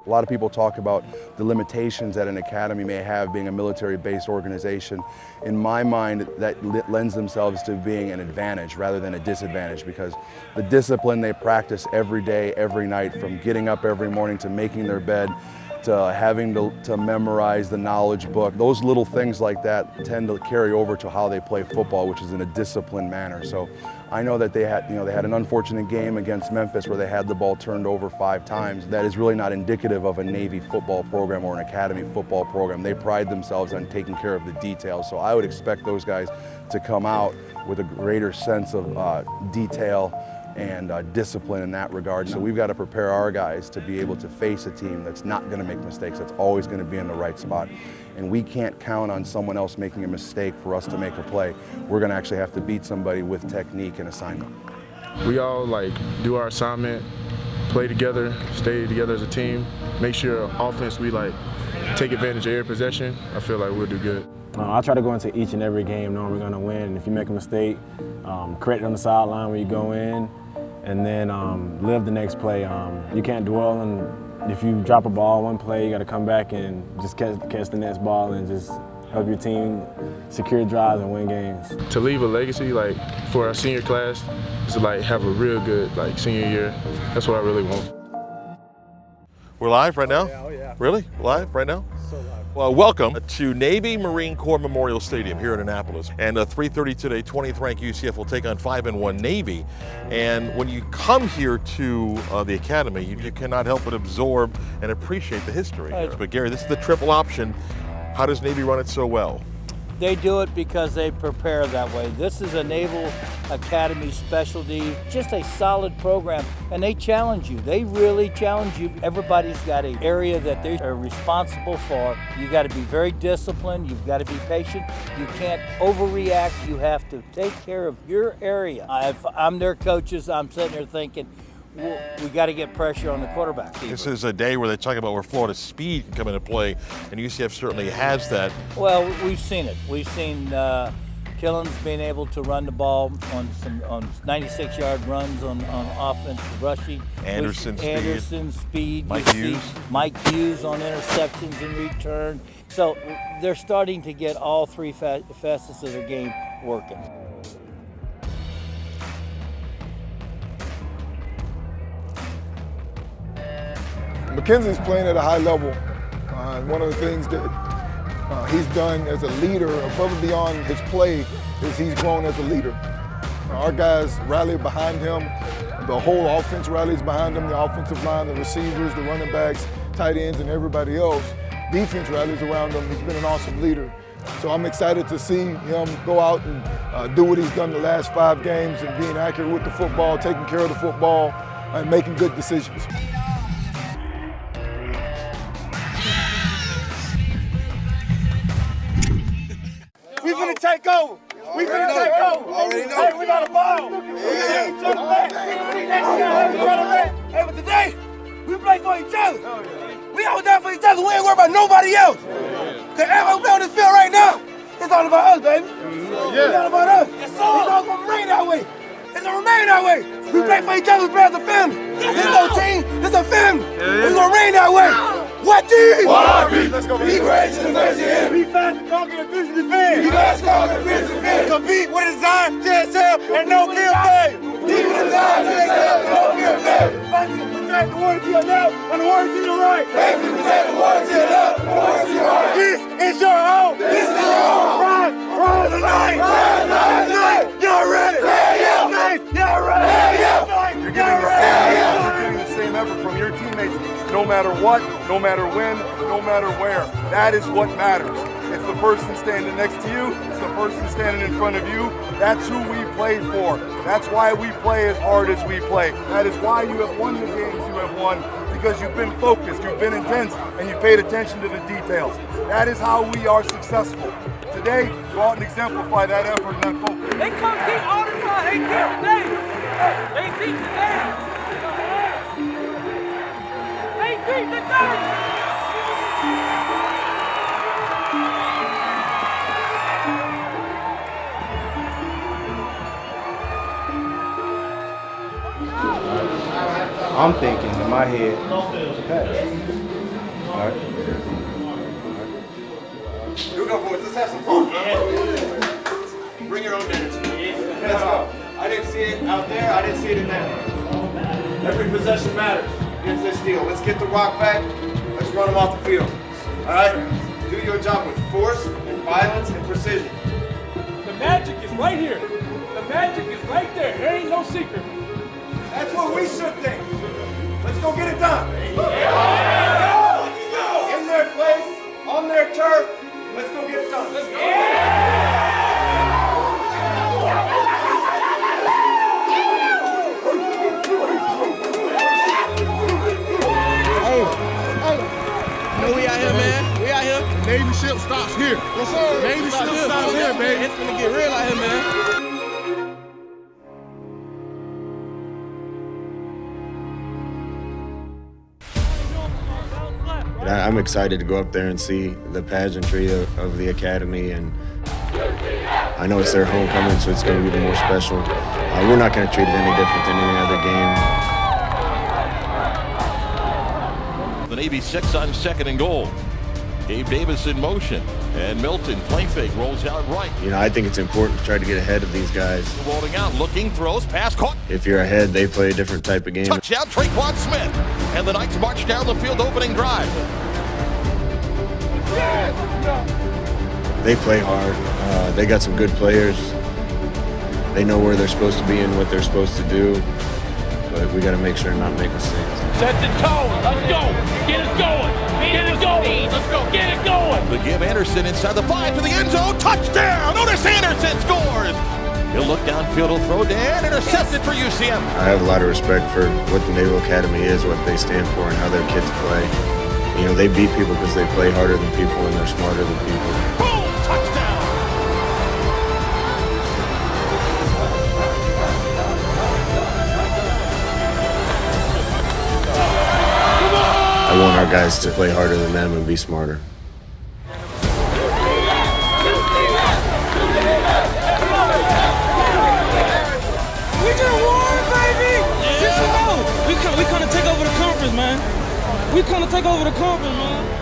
A lot of people talk about the limitations that an academy may have being a military-based organization. In my mind, that lends themselves to being an advantage rather than a disadvantage, because the discipline they practice every day, every night, from getting up every morning to making their bed, to having to memorize the knowledge book, those little things like that tend to carry over to how they play football, which is in a disciplined manner. So I know that they had an unfortunate game against Memphis where they had the ball turned over 5 times. That is really not indicative of a Navy football program or an academy football program. They pride themselves on taking care of the details. So I would expect those guys to come out with a greater sense of detail and discipline in that regard. So we've got to prepare our guys to be able to face a team that's not going to make mistakes, that's always going to be in the right spot. And we can't count on someone else making a mistake for us to make a play. We're going to actually have to beat somebody with technique and assignment. We all do our assignment, play together, stay together as a team, make sure offense we take advantage of every possession. I feel like we'll do good. I try to go into each and every game knowing we're going to win. And if you make a mistake, correct it on the sideline when you go in, and then live the next play. You can't dwell on, if you drop a ball one play, you got to come back and just catch the next ball and just help your team secure drives and win games. To leave a legacy for our senior class is to have a real good senior year. That's what I really want. We're live right now? Oh yeah. Really? Live right now? So live. Well, welcome to Navy Marine Corps Memorial Stadium here in Annapolis. And 3:30 today, 20th ranked UCF will take on 5-1 Navy. And when you come here to the academy, you cannot help but absorb and appreciate the history. Right. But Gary, this is the triple option. How does Navy run it so well? They do it because they prepare that way. This is a Naval Academy specialty, just a solid program, and they challenge you. They really challenge you. Everybody's got an area that they are responsible for. You got to be very disciplined. You've got to be patient. You can't overreact. You have to take care of your area. If I'm their coaches, I'm sitting there thinking, we got to get pressure on the quarterback. This is a day where they talk about where Florida's speed can come into play, and UCF certainly has that. Well, we've seen it. We've seen Killins being able to run the ball on 96-yard runs on offensive rushing. Anderson speed. Mike Hughes on interceptions and return. So they're starting to get all 3 facets of their game working. Mackenzie's playing at a high level. One of the things that he's done as a leader above and beyond his play is he's grown as a leader. Our guys rally behind him. The whole offense rallies behind him, the offensive line, the receivers, the running backs, tight ends, and everybody else. Defense rallies around him. He's been an awesome leader. So I'm excited to see him go out and do what he's done the last 5 games and being accurate with the football, taking care of the football, and making good decisions. We finna take over. We finna take over. Hey, we got a ball. Hey, but today, we play for each other. We all down for each other. We ain't worried about nobody else. Cause everybody on this field right now, it's all about us, baby. It's all about us. It's all gonna remain that way. It's gonna remain that way. We play for each other, we play as a family. This no team, this a family. It's gonna remain that way. What team? Let's go. Be great to the face of him. Be fast, conquer, and vision defend. Be fast, conquer, and vision defend. Compete with a design, TSL, and no kill fail. Compete with a design, TSL, and no kill fail. Fight to protect the water to your left and the water to your right. Fight to protect the water to your left and the water to your right. This is your home. This is your home. Ride the night. Ride the night. Y'all ready? Yeah, yeah. Night. Y'all ready? Yeah, yeah. You're getting the same effort from your teammates. No matter what, no matter when, no matter where. That is what matters. It's the person standing next to you. It's the person standing in front of you. That's who we play for. That's why we play as hard as we play. That is why you have won the games you have won, because you've been focused, you've been intense, and you paid attention to the details. That is how we are successful. Today, go out and exemplify that effort and that focus. They come deep all the time. They deep today. They deep today. I'm thinking in my head, pass. Here we go, boys. Let's have some fun. Bring your own energy. Let's go. I didn't see it out there. I didn't see it in there. Every possession matters against this deal. Let's get the rock back. Let's run them off the field. All right? Do your job with force and violence and precision. The magic is right here. The magic is right there. There ain't no secret. That's what we should think. Let's go get it done. In their place, on their turf. Let's go get it done. Let's go. We out here, man. We out here. Navy ship stops here. Yes, sir. Navy ship stops here, baby. It's gonna get real out here, man. I'm excited to go up there and see the pageantry of the academy, and I know it's their homecoming, so it's going to be the more special. We're not going to treat it any different than any other game. The Navy 6 on 2nd and goal. Gabe Davis in motion, and Milton play fake rolls out right. You know, I think it's important to try to get ahead of these guys. Rolling out, looking, throws, pass caught. If you're ahead, they play a different type of game. Touchdown, Traquan Smith, and the Knights march down the field opening drive. They play hard. They got some good players. They know where they're supposed to be and what they're supposed to do, but we got to make sure to not make mistakes. Set the tone. Let's go. Get it going. Get it going. Let's go. Get it going. The give Anderson inside the 5 to the end zone. Touchdown! Otis Anderson scores. He'll look downfield, he'll throw down, intercepted for UCM. I have a lot of respect for what the Naval Academy is, what they stand for, and how their kids play. You know, they beat people because they play harder than people and they're smarter than people. Boom! Touchdown! I want our guys to play harder than them and be smarter. We just won, baby. Yeah. We come to take over the conference, man. We come to take over the conference, man.